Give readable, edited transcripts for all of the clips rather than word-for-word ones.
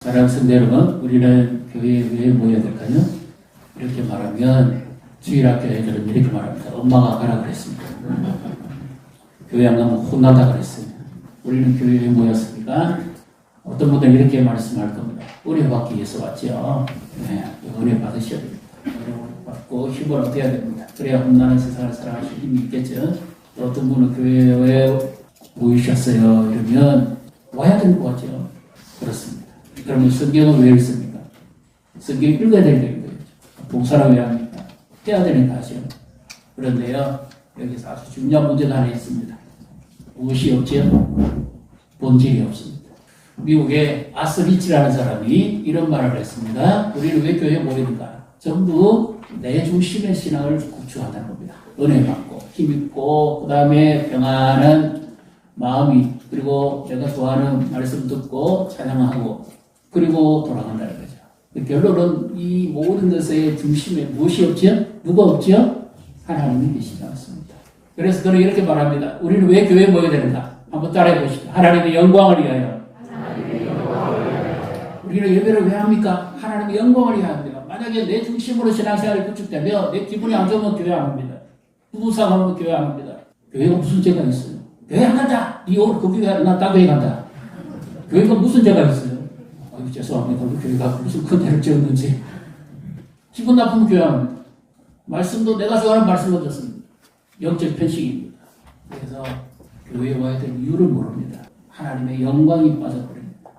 사랑하는 성도 여러분, 우리는 교회에 왜 모여야 될까요? 이렇게 말하면 주일학교 애들은 이렇게 말합니다. 엄마가 가라 그랬습니다. 교회 안 가면 혼난다 그랬어요. 우리는 교회에 모였으니까 어떤 분들은 이렇게 말씀할 겁니다. 은혜 받기 위해서 왔죠. 네, 은혜 받으셔야 됩니다. 은혜 받고 힘을 얻어야 됩니다. 그래야 혼나는 세상을 살아가실 힘이 있겠죠. 또 어떤 분은 교회에 왜 모이셨어요? 이러면 와야 되는 것 같죠. 그렇습니다. 그러면 성경은 왜 읽습니까? 성경 읽어야 되는 거죠. 봉사를 왜 합니까? 해야 되는 거죠. 그런데요, 여기서 아주 중요한 문제가 하나 있습니다. 무엇이 없지요? 본질이 없습니다. 미국의 아스리치라는 사람이 이런 말을 했습니다. 우리는 왜 교회에 모이는가? 전부 내 중심의 신앙을 구축한다는 겁니다. 은혜 받고 힘있고 그 다음에 평안한 마음이, 그리고 내가 좋아하는 말씀 듣고 찬양하고 그리고 돌아간다는 거죠. 결론은 이 모든 것의 중심에 무엇이 없지요? 누가 없지요? 하나님이 계시지 않습니다. 그래서 그는 이렇게 말합니다. 우리는 왜 교회에 모여야 되는가? 한번 따라해 보시죠. 하나님의 영광을 위하여. 우리는 예배를 왜 합니까? 하나님의 영광을 위하여 합니다. 만약에 내 중심으로 신앙생활이 구축되면 내 기분이 안 좋으면 교회 안 합니다. 부부싸움하면 교회 안 합니다. 교회가 무슨 죄가 있어요? 교회 안 간다. 니 오늘 그 교회 나 딴 교회 간다. 교회가 무슨 죄가 있어요? 아이고 죄송합니다. 우리 교회가 무슨 큰 죄를 지었는지. 기분 나쁘면 교회 안 합니다. 말씀도 내가 좋아하는 말씀을 듣습니다. 영적 편식입니다. 그래서 교회에 와야 될 이유를 모릅니다. 하나님의 영광이 빠져버립니다.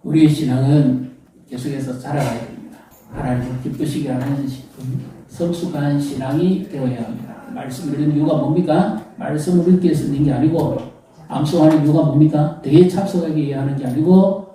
우리의 신앙은 계속해서 자라가야 됩니다. 하나님을 기쁘시게 하는 성숙한 신앙이 되어야 합니다. 말씀을 읽는 이유가 뭡니까? 말씀을 읽기 위해서 있는 게 아니고, 암송하는 이유가 뭡니까? 대회에 참석하기 위해 하는 게 아니고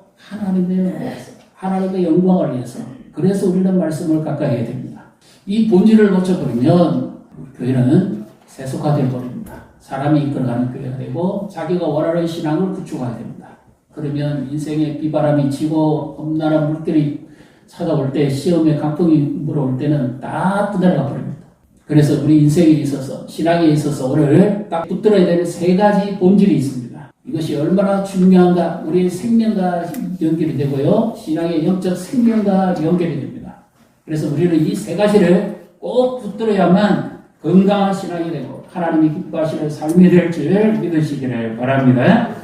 하나님의 영광을 위해서. 그래서 우리는 말씀을 가까이 해야 됩니다. 이 본질을 놓쳐버리면 교회는 세속화되어 버립니다. 사람이 이끌어가는 교회가 되고 자기가 원하는 신앙을 구축해야 됩니다. 그러면 인생에 비바람이 치고 험난한 물결이 찾아올 때, 시험에 강풍이 불어올 때는 다 떠내려가 버립니다. 그래서 우리 인생에 있어서, 신앙에 있어서 오늘 딱 붙들어야 되는 세 가지 본질이 있습니다. 이것이 얼마나 중요한가? 우리의 생명과 연결이 되고요, 신앙의 영적 생명과 연결이 됩니다. 그래서 우리는 이 세 가지를 꼭 붙들어야만 건강한 신앙이 되고 하나님이 기뻐하시는 삶이 될 줄 믿으시기를 바랍니다.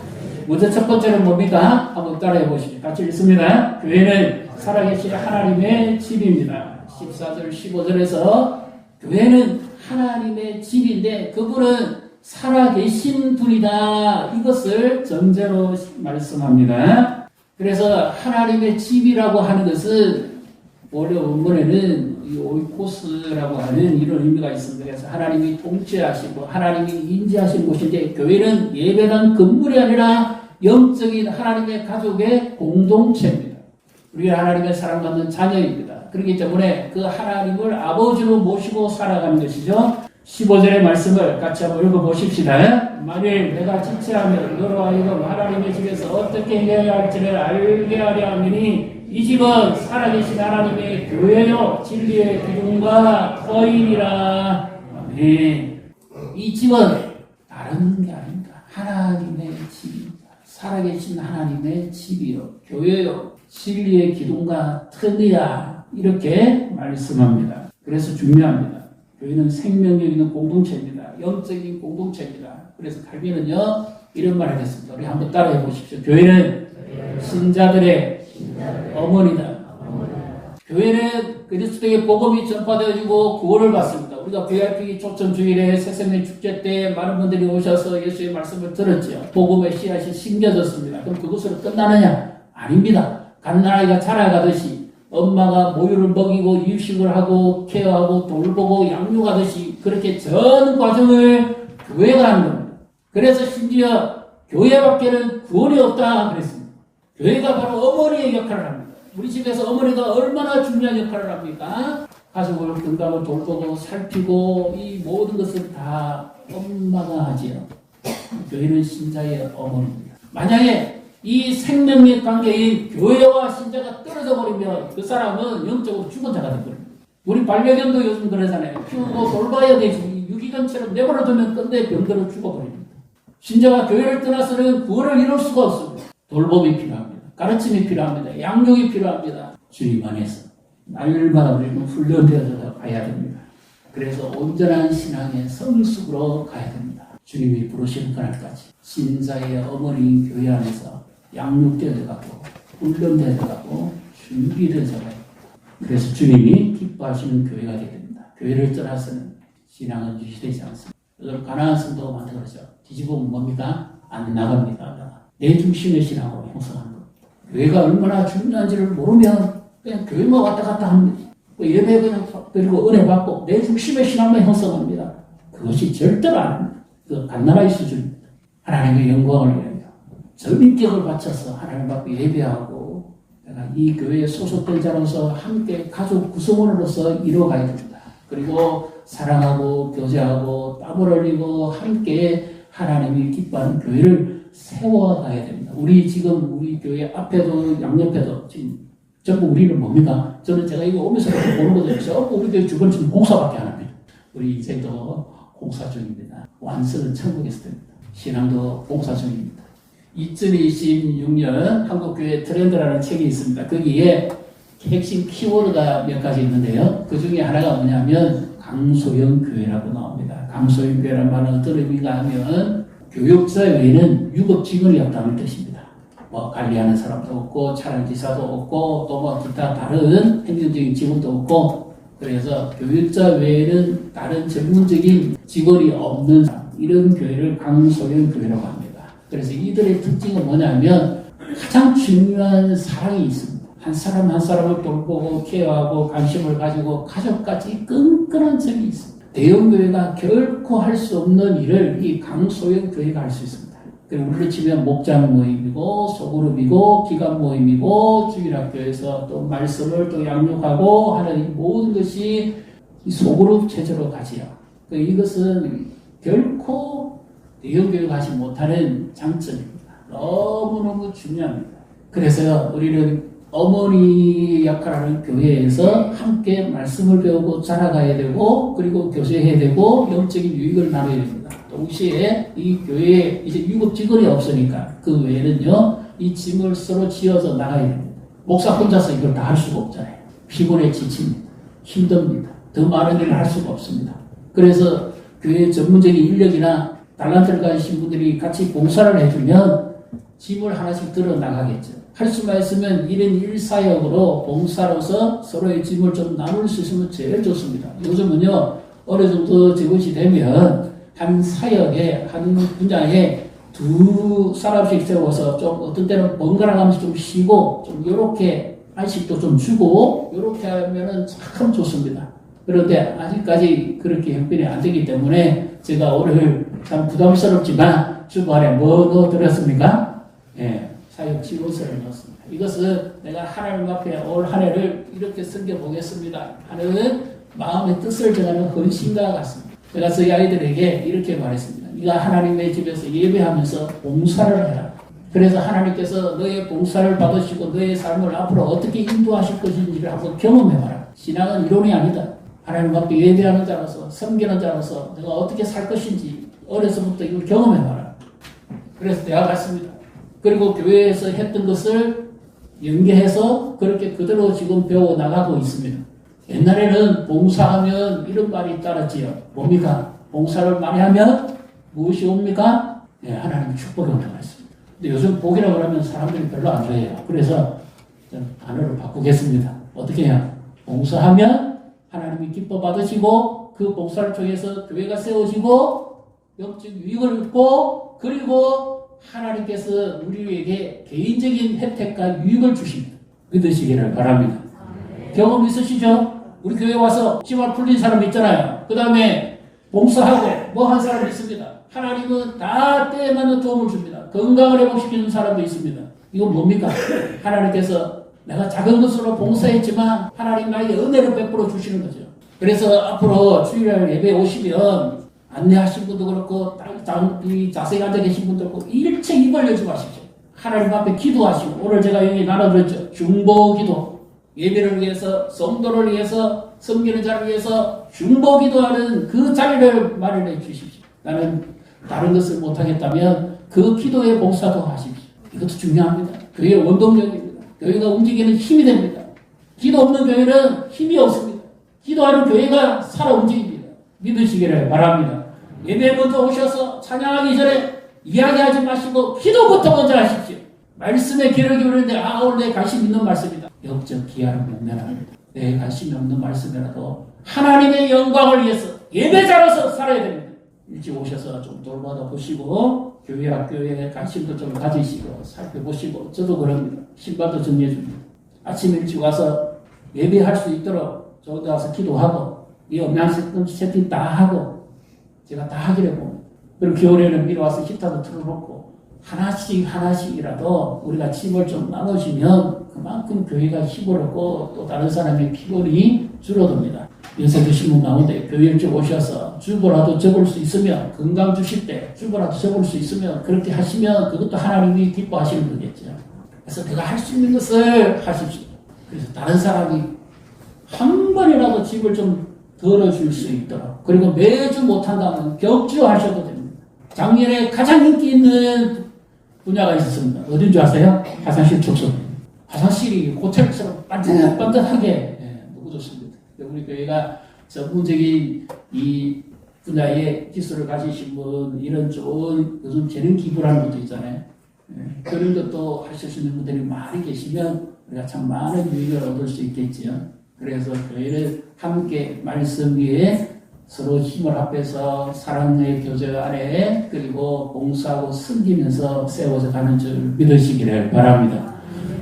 먼저 첫 번째는 뭡니까? 한번 따라해 보시죠. 같이 읽습니다. 교회는 살아계신 하나님의 집입니다. 14절 15절에서 교회는 하나님의 집인데 그분은 살아계신 분이다. 이것을 전제로 말씀합니다. 그래서 하나님의 집이라고 하는 것은 원래 원문에는 오이코스라고 하는 이런 의미가 있습니다. 그래서 하나님이 통치하시고 하나님이 인지하신 곳인데, 교회는 예배당 건물이 아니라 영적인 하나님의 가족의 공동체입니다. 우리가 하나님의 사랑받는 자녀입니다. 그렇기 때문에 그 하나님을 아버지로 모시고 살아가는 것이죠. 15절의 말씀을 같이 한번 읽어보십시다. 만일 내가 지체하면 너로 하여금 하나님의 집에서 어떻게 해야 할지를 알게 하려 함이니 이 집은 살아계신 하나님의 교회요 진리의 기둥과 터이니라. 아멘. 이 집은 다른 게 아닙니다. 하나님의 집입니다. 살아계신 하나님의 집이요 교회요 진리의 기둥과 터이니라. 이렇게 말씀합니다. 그래서 중요합니다. 교회는 생명력 있는 공동체입니다. 영적인 공동체입니다. 그래서 칼빈은요 이런 말을 했습니다. 우리 한번 따라해 보십시오. 교회는 신자들의 어머니다. 교회는 그리스도의 복음이 전파되어지고 구원을 받습니다. 우리가 VIP 초청주일에 새생명 축제 때 많은 분들이 오셔서 예수의 말씀을 들었죠. 복음의 씨앗이 심겨졌습니다. 그럼 그것으로 끝나느냐? 아닙니다. 갓난아이가 자라가듯이 엄마가 모유를 먹이고 이유식을 하고 케어하고 돌보고 양육하듯이 그렇게 전 과정을 교회가 하는 겁니다. 그래서 심지어 교회밖에는 구원이 없다 그랬습니다. 교회가 바로 어머니의 역할을 합니다. 우리 집에서 어머니가 얼마나 중요한 역할을 합니까? 가족을 건강을 돌보고 살피고 이 모든 것을 다 엄마가 하지요. 교회는 신자의 어머니입니다. 만약에 이 생명력 관계인 교회와 신자가 떨어져 버리면 그 사람은 영적으로 죽은 자가 되거든요. 우리 반려견도 요즘 그러잖아요. 키우고 돌봐야 되지. 유기견처럼 내버려두면 끝내 병들어 죽어버립니다. 신자가 교회를 떠나서는 구원을 이룰 수가 없습니다. 돌봄이 필요합니다. 가르침이 필요합니다. 양육이 필요합니다. 주님 안에서 날마다 우리는 훈련되어서 가야 됩니다. 그래서 온전한 신앙의 성숙으로 가야 됩니다. 주님이 부르시는 그날까지 신자의 어머니 교회 안에서 양육되어져 가고 훈련되어져 가고 준비되어져 가요. 그래서 주님이 기뻐하시는 교회가 되게 됩니다. 교회를 떠나서는 신앙은 유지되지 않습니다. 그래서 가나안 성도가 많다 그러죠. 뒤집으면 뭡니까? 안 나갑니다. 내 중심의 신앙으로 형성하는 겁니다. 교회가 얼마나 중요한지를 모르면 그냥 교회만 왔다 갔다 합니다. 예배 그냥 드리고 은혜 받고 내 중심의 신앙만 형성합니다. 그것이 절대로 아닙니다. 그 갓나라의 수준입니다. 하나님의 영광을 위하여 전인격을 바쳐서 하나님 앞에 예배하고 내가 이 교회에 소속된 자로서 함께 가족 구성원으로서 이루어가야 됩니다. 그리고 사랑하고 교제하고 땀을 흘리고 함께 하나님이 기뻐하는 교회를 세워가야 됩니다. 지금 우리 교회 앞에도 양옆에도 지금 전부 우리는 뭡니까? 저는 제가 이거 오면서 보는 거죠. 전부 우리 교회 주변 지금 공사밖에 안 합니다. 우리 인생도 공사 중입니다. 완성은 천국에서 됩니다. 신앙도 공사 중입니다. 2026년 한국교회 트렌드라는 책이 있습니다. 거기에 핵심 키워드가 몇 가지 있는데요. 그 중에 하나가 뭐냐면 강소형 교회라고 나옵니다. 강소형 교회란 말은 어떤 의미가 하면 교육자 외에는 유급 직원이 없다는 뜻입니다. 뭐 관리하는 사람도 없고 차량기사도 없고 또 뭐 기타 다른 행정적인 직원도 없고 그래서 교육자 외에는 다른 전문적인 직원이 없는 사람, 이런 교회를 강소형 교회라고 합니다. 그래서 이들의 특징은 뭐냐면 가장 중요한 사랑이 있습니다. 한 사람 한 사람을 돌보고 케어하고 관심을 가지고 가족까지 끈끈한 점이 있습니다. 대형 교회가 결코 할 수 없는 일을 이 강소형 교회가 할 수 있습니다. 그리고 우리로 치면 목장 모임이고 소그룹이고 기관 모임이고 주일학교에서 또 말씀을 또 양육하고 하는 이 모든 것이 이 소그룹 체제로 가지요. 이것은 결코 대형 교회가 하지 못하는 장점입니다. 너무너무 중요합니다. 그래서 우리는 어머니 역할하는 교회에서 함께 말씀을 배우고 자라가야 되고 그리고 교제해야 되고 영적인 유익을 나눠야 됩니다. 동시에 이 교회에 이제 유급 직원이 없으니까 그 외에는요 이 짐을 서로 지어서 나가야 됩니다. 목사 혼자서 이걸 다 할 수가 없잖아요. 피곤해 지칩니다. 힘듭니다. 더 많은 일을 할 수가 없습니다. 그래서 교회 전문적인 인력이나 달란트를 가지신 분들이 같이 봉사를 해주면 짐을 하나씩 들어 나가겠죠. 할 수만 있으면 1인 1사역으로 봉사로서 서로의 짐을 좀 나눌 수 있으면 제일 좋습니다. 요즘은요, 어느 정도 저것이 되면 한 사역에, 한 분야에 두 사람씩 세워서 좀 어떤 때는 번갈아 가면서 좀 쉬고 좀 요렇게 안식도 좀 주고 요렇게 하면은 참 좋습니다. 그런데 아직까지 그렇게 형편이 안 되기 때문에 제가 오늘 참 부담스럽지만 주말에 뭐 넣어드렸습니까? 예, 사역 지원서를 넣었습니다. 이것은 내가 하나님 앞에 올 한 해를 이렇게 섬겨보겠습니다 하는 마음의 뜻을 전하는 헌신과 같습니다. 제가 저희 아이들에게 이렇게 말했습니다. 네가 하나님의 집에서 예배하면서 봉사를 해라. 그래서 하나님께서 너의 봉사를 받으시고 너의 삶을 앞으로 어떻게 인도하실 것인지를 한번 경험해봐라. 신앙은 이론이 아니다. 하나님 앞에 예배하는 자로서 섬기는 자로서 내가 어떻게 살 것인지 어려서부터 이걸 경험해봐라. 그래서 내가 갔습니다. 그리고 교회에서 했던 것을 연계해서 그렇게 그대로 지금 배워나가고 있습니다. 옛날에는 봉사하면 이런 말이 따랐지요. 뭡니까? 봉사를 많이 하면 무엇이 옵니까? 네, 하나님 축복이 온다고 했습니다. 근데 요즘 복이라고 하면 사람들이 별로 안 좋아해요. 그래서 단어를 바꾸겠습니다. 어떻게 해요? 봉사하면 하나님이 기뻐 받으시고 그 봉사를 통해서 교회가 세워지고 영적 유익을 얻고 그리고 하나님께서 우리에게 개인적인 혜택과 유익을 주십니다. 믿으시기를 바랍니다. 경험 있으시죠? 우리 교회 와서 씨발 풀린 사람 있잖아요. 그 다음에 봉사하고 뭐 한 사람이 있습니다. 하나님은 다 때에 맞는 도움을 줍니다. 건강을 회복시키는 사람도 있습니다. 이건 뭡니까? 하나님께서 내가 작은 것으로 봉사했지만 하나님 나에게 은혜를 베풀어 주시는 거죠. 그래서 앞으로 주일날 예배 오시면 안내하신 분도 그렇고 자세히 앉아 계신 분도 그렇고 일체 입 벌리지 마십시오. 하나님 앞에 기도하시고 오늘 제가 여기 나눠드렸죠. 중보기도 예배를 위해서 성도를 위해서 섬기는 자를 위해서 중보기도하는 그 자리를 마련해 주십시오. 나는 다른 것을 못하겠다면 그 기도의 봉사도 하십시오. 이것도 중요합니다. 교회 원동력입니다. 교회가 움직이는 힘이 됩니다. 기도 없는 교회는 힘이 없습니다. 기도하는 교회가 살아 움직입니다. 믿으시기를 바랍니다. 예배 먼저 오셔서 찬양하기 전에 이야기하지 마시고 기도부터 먼저 하십시오. 말씀에 귀를 기울이는데 오늘 내 관심 있는 말씀이다. 역적 기하를 면면합니다. 내 관심이 없는 말씀이라도 하나님의 영광을 위해서 예배자로서 살아야 됩니다. 일찍 오셔서 좀 돌아다 보시고 교회 학교에 관심도 좀 가지시고 살펴보시고 저도 그럽니다. 신발도 정리해 줍니다. 아침 일찍 와서 예배할 수 있도록 저기 와서 기도하고 이 음향 세팅 다 하고 제가 다 하기를 봅니다. 그리고 겨울에는 미리 와서 히터도 틀어놓고 하나씩이라도 우리가 짐을 좀 나눠주면 그만큼 교회가 힘을 얻고 또 다른 사람의 피곤이 줄어듭니다. 연세 드신 분 가운데 교회에 좀 오셔서 주보라도 적을 수 있으면 건강 주실 때 주보라도 적을 수 있으면 그렇게 하시면 그것도 하나님이 기뻐하시는 거겠죠. 그래서 내가 할 수 있는 것을 하십시오. 그래서 다른 사람이 한 번이라도 집을 좀 덜어줄 수 있도록 그리고 매주 못한다면 격주하셔도 됩니다. 작년에 가장 인기 있는 분야가 있었습니다. 어딘 줄 아세요? 화장실 청소. 화장실이 호텔처럼 반듯반듯하게 너무 좋습니다. 우리 교회가 전문적인 이 분야의 기술을 가지신 분 이런 좋은 요즘 재능 기부라는 것도 있잖아요. 그런 것도 하실 수 있는 분들이 많이 계시면 우리가 참 많은 유익을 얻을 수 있겠지요. 그래서 교회를 함께 말씀 위에 서로 힘을 합해서 사랑의 교제 아래 그리고 봉사하고 섬기면서 세워져 가는 줄 믿으시기를 바랍니다.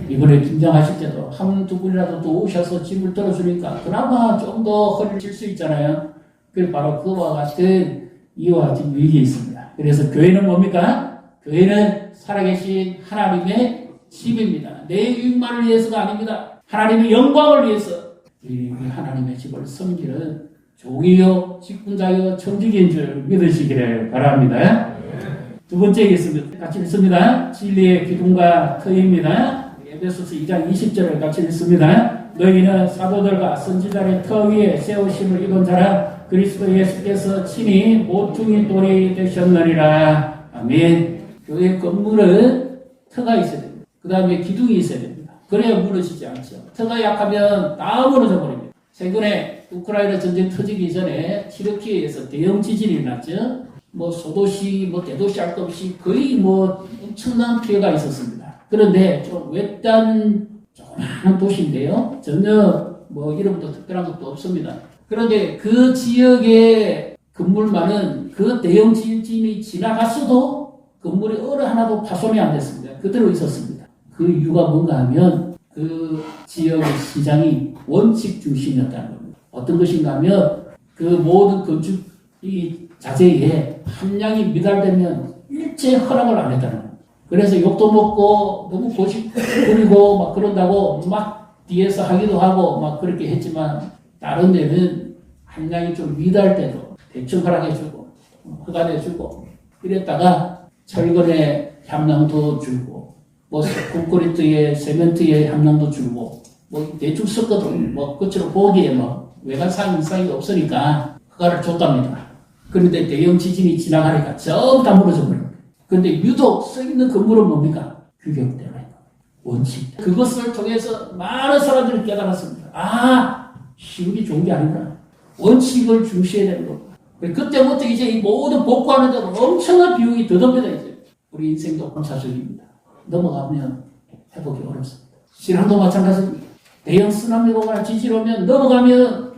이번에 김장하실 때도 한두 분이라도 또 오셔서 짐을 들어주니까 그나마 좀 더 허리를 칠 수 있잖아요. 그 바로 그와 같은 이와 같은 유익이 있습니다. 그래서 교회는 뭡니까? 교회는 살아계신 하나님의 집입니다. 내 유익만을 위해서가 아닙니다. 하나님의 영광을 위해서 이 하나님의 집을 섬기는 종이요, 직분자요, 청직인 줄 믿으시기를 바랍니다. 두 번째 있습니다. 같이 읽습니다. 진리의 기둥과 터입니다. 에베소서 2장 20절을 같이 읽습니다. 너희는 사도들과 선지자의 터 위에 세우심을 입은 자라 그리스도 예수께서 친히 모퉁이 돌이 되셨느니라. 아멘. 교회 건물은 터가 있어야 됩니다. 그 다음에 기둥이 있어야 됩니다. 그래야 무너지지 않죠. 터가 약하면 다 무너져 버립니다. 최근에 우크라이나 전쟁 터지기 전에 튀르키예에서 대형 지진이 났죠. 소도시, 대도시 할 것 없이 거의 엄청난 피해가 있었습니다. 그런데 좀 외딴 조그마한 도시인데요. 전혀 이름도 특별한 것도 없습니다. 그런데 그 지역의 건물만은 그 대형 지진이 지나갔어도 건물이 어느 하나도 파손이 안 됐습니다. 그대로 있었습니다. 그 이유가 뭔가 하면 그 지역의 시장이 원칙 중심이었다는 겁니다. 어떤 것인가 하면 그 모든 건축 자재에 함량이 미달되면 일체 허락을 안 했다는 겁니다. 그래서 욕도 먹고 너무 고집 부리고 막 그런다고 막 뒤에서 하기도 하고 막 그렇게 했지만 다른 데는 함량이 좀 미달 때도 대충 허락해주고 허가해주고 이랬다가 철근에 함량도 줄고 콘크리트에 세멘트에 함량도 줄고 대충 섞어도 끝으로 보기에 외관상 이상이 없으니까 허가를 줬답니다. 그런데 대형 지진이 지나가니까 전부 다 무너져 버립니다. 그런데 유독 써있는 건물은 뭡니까? 규격 때문에. 원칙. 그것을 통해서 많은 사람들이 깨달았습니다. 쉬운 게 좋은 게 아니구나. 원칙을 중시해야 되는 거구나. 그때부터 이제 이 모든 복구하는 데도 엄청난 비용이 더듭니다, 이제. 우리 인생도 본차적입니다. 넘어가면 회복이 어렵습니다. 신앙도 마찬가지입니다. 대형 쓰나미가 지진 오면 넘어가면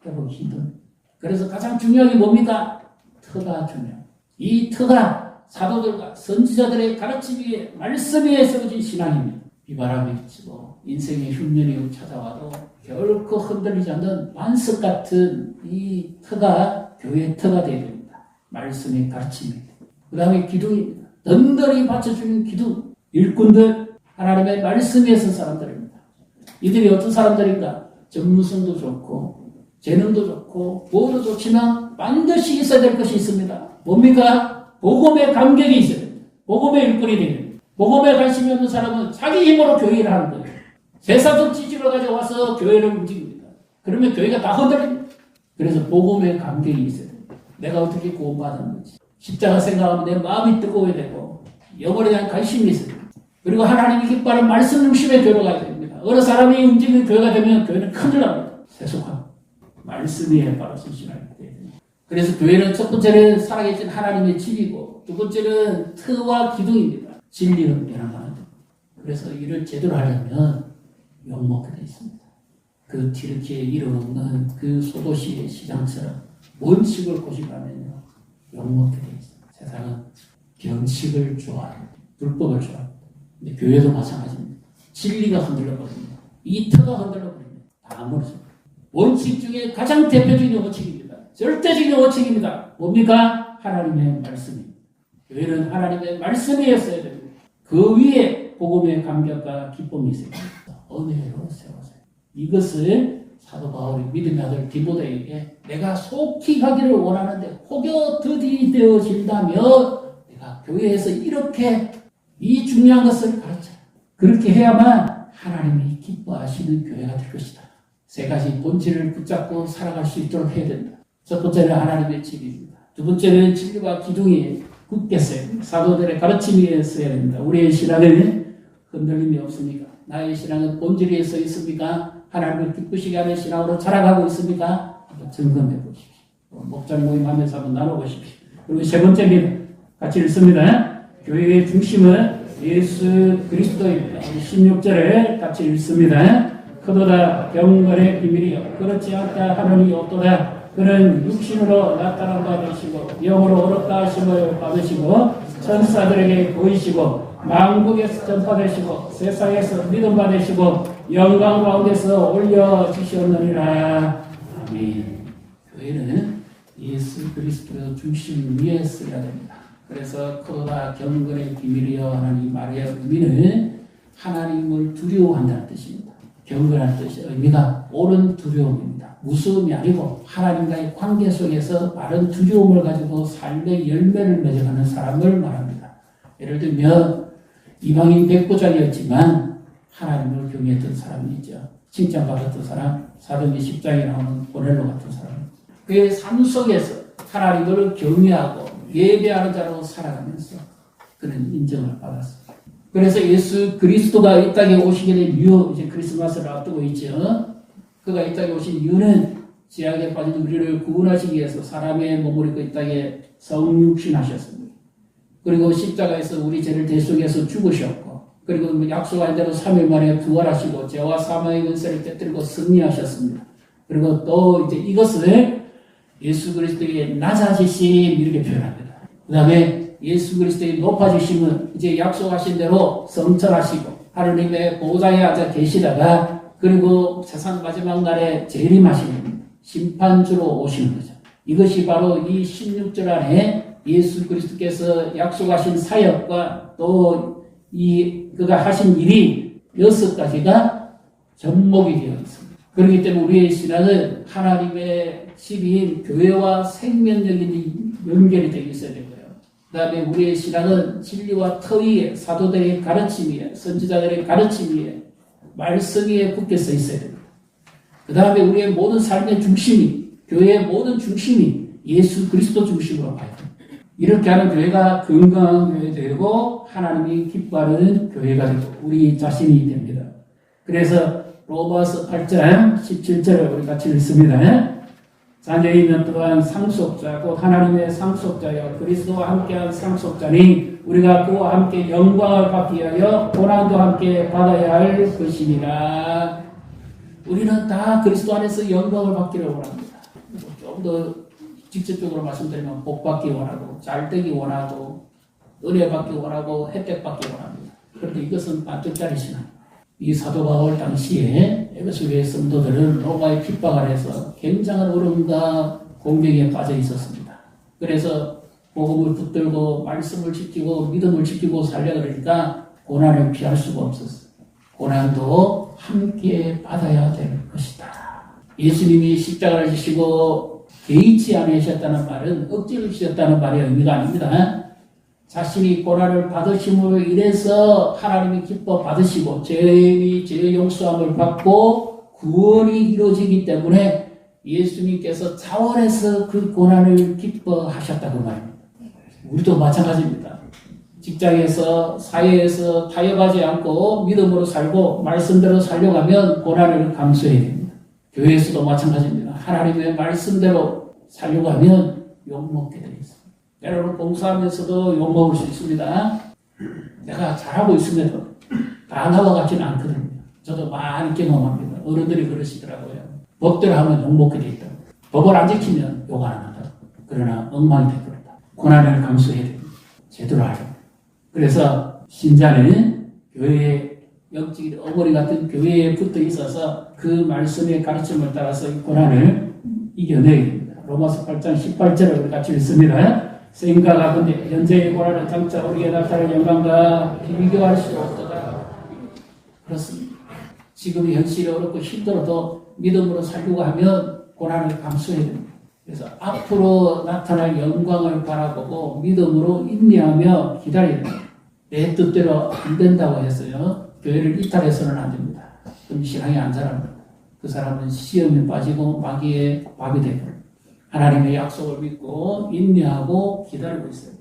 회복이 힘듭니다. 그래서 가장 중요한 게 뭡니까? 터가 중요해요. 이 터가 사도들과 선지자들의 가르침 위에 말씀 위에 세워진 신앙입니다. 비바람이 비치고 인생의 흉년이 찾아와도 결코 흔들리지 않는 완석 같은 이 터가 교회의 터가 되어야 됩니다. 말씀의 가르침입니다. 그 다음에 기둥입니다. 든든히 받쳐주는 기둥. 일꾼들, 하나님의 말씀 위에 선 사람들입니다. 이들이 어떤 사람들인가? 전문성도 좋고 재능도 좋고 모두 좋지만 반드시 있어야 될 것이 있습니다. 뭡니까? 복음의 감격이 있어야 됩니다. 복음의 일꾼이 됩니다. 복음에 관심이 없는 사람은 자기 힘으로 교회를 하는 거예요. 제사도 지지로 가져와서 교회를 움직입니다. 그러면 교회가 다 흔들립니다. 그래서 복음의 감격이 있어야 됩니다. 내가 어떻게 구원받았는지 십자가 생각하면 내 마음이 뜨거워야 되고 영혼에 대한 관심이 있어야 됩니다. 그리고 하나님이 기뻐하는 말씀 중심의 교회로 가야 됩니다. 어느 사람이 움직이는 교회가 되면 교회는 큰일 납니다. 세속화. 말씀 위에 바로 신실하게 돼야 됩니다. 그래서 교회는 첫 번째는 살아계신 하나님의 집이고 두 번째는 터와 기둥입니다. 진리는 변화가는 됩니다. 그래서 이를 제대로 하려면 욕먹게 되어 있습니다. 그 뒤렇게 이뤄놓는 그 소도시의 시장처럼 원칙을 고집하면요 욕먹게 되어 있습니다. 세상은 변칙을 좋아합니다. 불법을 좋아합니다. 근데 교회도 마찬가지입니다. 진리가 흔들려버립니다. 이 터가 흔들려버립니다. 다 무너집니다. 원칙 중에 가장 대표적인 원칙입니다. 절대적인 원칙입니다. 뭡니까? 하나님의 말씀입니다. 교회는 하나님의 말씀이었어야 됩니다. 그 위에 복음의 감격과 기쁨이 있어야 됩니다. 은혜로 세우세요. 이것을 사도 바울이 믿음의 아들 디모데에게 내가 속히 가기를 원하는데 혹여 드디 되어진다면 내가 교회에서 이렇게 이 중요한 것을 가르쳐요. 그렇게 해야만 하나님이 기뻐하시는 교회가 될 것이다. 세 가지 본질을 붙잡고 살아갈 수 있도록 해야 된다. 첫 번째는 하나님의 집입니다. 두 번째는 진리와 기둥이 굳게 써야 됩니다. 사도들의 가르침이 써야 됩니다. 우리의 신앙에는 흔들림이 없습니까? 나의 신앙은 본질에 서 있습니까? 하나님을 기쁘시게 하는 신앙으로 자라가고 있습니까? 한번 점검해 보십시오. 목장 모임하면서 한번 나눠보십시오. 그리고 세 번째입니다. 같이 읽습니다. 교회의 중심은 예수 그리스도입니다. 16절에 같이 읽습니다. 크도다 경건의 비밀이요 그렇지 않다 하느니 없도다. 그는 육신으로 나타난 바 되시고 영으로 어렵다 하심을 받으시고 천사들에게 보이시고 만국에서 전파되시고 세상에서 믿음 받으시고 영광 가운데서 올려주셨느니라. 아멘. 교회는 예수 그리스도 중심 위에 서야 됩니다. 그래서 크도다 경건의 비밀이여 하는 이 말의 의미는 하나님을 두려워한다는 뜻입니다. 경건한 뜻의 의미가 옳은 두려움입니다. 무서움이 아니고 하나님과의 관계 속에서 바른 두려움을 가지고 삶의 열매를 맺어가는 사람을 말합니다. 예를 들면 이방인 백부장이었지만 하나님을 경외했던 사람이 있죠. 칭찬받았던 사람, 사도행전 10장에 나오는 고넬로 같은 사람. 그의 삶 속에서 하나님을 경외하고 예배하는 자로 살아가면서 그는 인정을 받았습니다. 그래서 예수 그리스도가 이 땅에 오시게 된 이유, 이제 크리스마스를 앞두고 있죠. 그가 이 땅에 오신 이유는 죄악에 빠진 우리를 구원하시기 위해서 사람의 몸을 입고 이 땅에 성육신하셨습니다. 그리고 십자가에서 우리 죄를 대속해서 죽으셨고, 그리고 약속한 대로 3일 만에 부활하시고 죄와 사망의 권세를 깨뜨리고 승리하셨습니다. 그리고 또 이제 이것을 예수 그리스도의 낮아지심 이렇게 표현합니다. 그 다음에 예수 그리스도의 높아지심은 이제 약속하신 대로 성천하시고 하느님의 보좌에 앉아 계시다가 그리고 세상 마지막 날에 재림하시는 심판주로 오시는 거죠. 이것이 바로 이 16절 안에 예수 그리스도께서 약속하신 사역과 또 그가 하신 일이 6가지가 접목이 되어 있습니다. 그렇기 때문에 우리의 신앙은 하나님의 집인 교회와 생명력이 연결이 되어 있어야 되고요. 그 다음에 우리의 신앙은 진리와 터 위에 사도들의 가르침 위에 선지자들의 가르침 위에 말씀 위에 굳게 서 있어야 됩니다. 그 다음에 우리의 모든 삶의 중심이 교회의 모든 중심이 예수 그리스도 중심으로 가야 됩니다. 이렇게 하는 교회가 건강한 교회 되고 하나님이 기뻐하는 교회가 되고 우리 자신이 됩니다. 그래서 로마서 8장 17절을 우리 같이 읽습니다. 자녀이면 또한 상속자 곧 하나님의 상속자여 그리스도와 함께한 상속자니 우리가 그와 함께 영광을 받기 위하여 고난도 함께 받아야 할 것이니라. 우리는 다 그리스도 안에서 영광을 받기를 원합니다. 좀 더 직접적으로 말씀드리면 복 받기 원하고 잘되기 원하고 은혜 받기 원하고 혜택 받기 원합니다. 그런데 이것은 반쪽짜리 신앙. 이 사도 바울 당시에 에베소 교회 성도들은 로마의 핍박 아래서 굉장한 어려움과 공경에 빠져 있었습니다. 그래서 복음을 붙들고 말씀을 지키고 믿음을 지키고 살려 그러니까 고난을 피할 수가 없었어요. 고난도 함께 받아야 될 것이다. 예수님이 십자가를 지시고 개의치 않으셨다는 말은 억지로 지셨다는 말의 의미가 아닙니다. 자신이 고난을 받으심으로 인해서 하나님이 기뻐 받으시고 죄의 용서함을 받고 구원이 이루어지기 때문에 예수님께서 자원해서 그 고난을 기뻐하셨다고 말입니다. 우리도 마찬가지입니다. 직장에서 사회에서 타협하지 않고 믿음으로 살고 말씀대로 살려고 하면 고난을 감수해야 됩니다. 교회에서도 마찬가지입니다. 하나님의 말씀대로 살려고 하면 욕먹게 되어 있습니다. 때로는 봉사하면서도 욕먹을 수 있습니다. 내가 잘하고 있음에도 다 나와 같지는 않거든요. 저도 많이 경험합니다. 어른들이 그러시더라고요. 법대로 하면 욕먹게 되어 있다. 법을 안 지키면 욕 안 한다. 그러나 엉망이 되버렸다. 고난을 감수해야 됩니다. 제대로 하려. 그래서 신자는 교회에 영적인 어머니 같은 교회에 붙어 있어서 그 말씀의 가르침을 따라서 이 고난을 이겨내야 됩니다. 로마서 8장 18절을 같이 읽습니다. 생각하건대 현재의 고난은 장차 우리에게 나타날 영광과 비교할 수 없도다. 그렇습니다. 지금의 현실이 어렵고 힘들어도 믿음으로 살려고 하면 고난을 감수해야 됩니다. 그래서 앞으로 나타날 영광을 바라보고 믿음으로 인내하며 기다려야 됩니다. 내 뜻대로 안 된다고 했어요. 교회를 이탈해서는 안 됩니다. 그럼 신앙이 안 자랍니다. 그 사람은 시험에 빠지고 마귀의 밥이 되고 하나님의 약속을 믿고 인내하고 기다리고 있어요.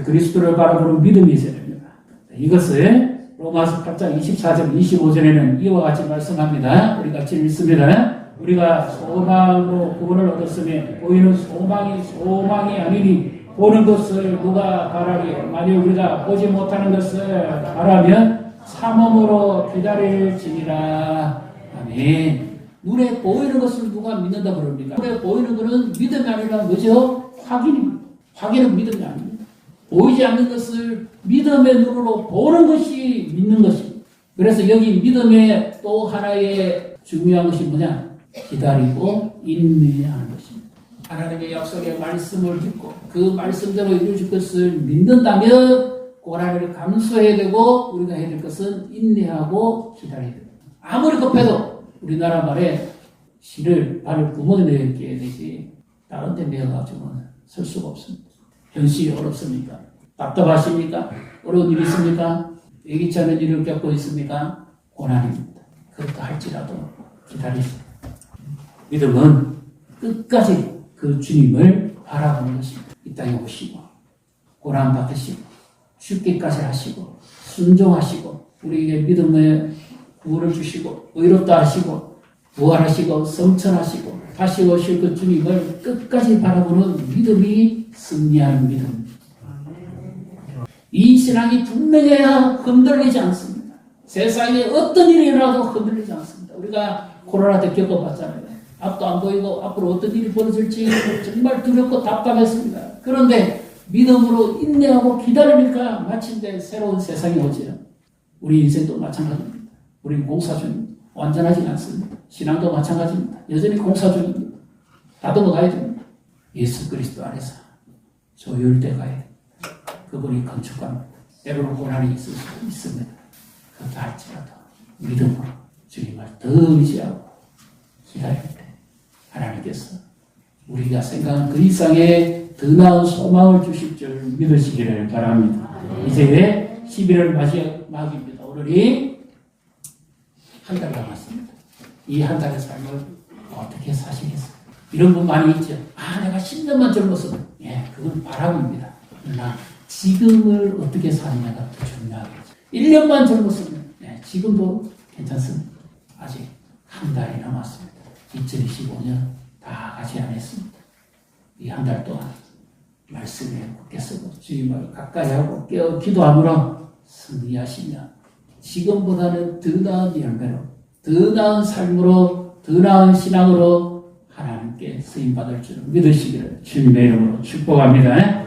그리스도를 바라보는 믿음이 있어야 됩니다. 이것을 로마서 8장 24절 25절에는 이와 같이 말씀합니다. 우리 같이 읽습니다. 우리가 소망으로 구원을 얻었으며 보이는 소망이 아니니 보는 것을 누가 바라리요. 만일 우리가 보지 못하는 것을 바라면 참음으로 기다릴지니라. 아멘. 눈에 보이는 것을 누가 믿는다 그럽니까? 눈에 보이는 것은 믿음이 아니라 뭐죠? 확인입니다. 확인은 믿음이 아닙니다. 보이지 않는 것을 믿음의 눈으로 보는 것이 믿는 것입니다. 그래서 여기 믿음의 또 하나의 중요한 것이 뭐냐? 기다리고 인내하는 것입니다. 하나님의 약속의 말씀을 듣고 그 말씀대로 이루어질 것을 믿는다면 고난을 감수해야 되고 우리가 해야 될 것은 인내하고 기다려야 됩니다. 아무리 급해도 우리나라 말에 실을 발을 구멍에 내게 되지 다른 데 내어가지고는 설 수가 없습니다. 현실이 어렵습니까? 답답하십니까? 어려운 일이 있습니까? 예기치 않은 일을 겪고 있습니까? 고난입니다. 그렇다 할지라도 기다리십시오. 믿음은 끝까지 그 주님을 바라보는 것입니다. 이 땅에 오시고 고난 받으시고 죽기까지 하시고 순종하시고 우리에게 믿음의 구원을 주시고 의롭다 하시고 부활하시고 성천하시고 다시 오실 그 주님을 끝까지 바라보는 믿음이 승리하는 믿음. 이 신앙이 분명해야 흔들리지 않습니다. 세상에 어떤 일이 일어나도 흔들리지 않습니다. 우리가 코로나 때 겪어봤잖아요. 앞도 안 보이고 앞으로 어떤 일이 벌어질지 정말 두렵고 답답했습니다. 그런데 믿음으로 인내하고 기다리니까 마침내 새로운 세상이 오지요. 우리 인생도 마찬가지입니다. 우리는 공사 중입니다. 완전하지 않습니다. 신앙도 마찬가지입니다. 여전히 공사 중입니다. 다듬어 가야 됩니다. 예수 그리스도 안에서 조율돼 가야 됩니다. 그분이 건축가입니다. 때로는 고난이 있을 수 있습니다. 그렇다 할지라도 믿음으로 주님을 더 의지하고 기다릴 때 하나님께서 우리가 생각한 그 이상의 더 나은 소망을 주실 줄 믿으시기를 바랍니다. 이제 11월 마지막입니다. 오늘이 한 달 남았습니다. 이 한 달의 삶을 어떻게 사시겠어요? 이런 분 많이 있죠. 내가 10년만 젊었으면. 그건 바람입니다. 그러나 지금을 어떻게 사느냐가 더 중요하겠죠. 1년만 젊었으면. 지금도 괜찮습니다. 아직 한 달이 남았습니다. 2025년 다 같이 안 했습니다. 이 한 달 동안 말씀에 굳게 쓰고 주님을 가까이 하고 깨어 기도함으로 승리하시며 지금보다는 더 나은 열매로 더 나은 삶으로 더 나은 신앙으로 하나님께 쓰임받을 줄 믿으시기를 주님의 이름으로 축복합니다.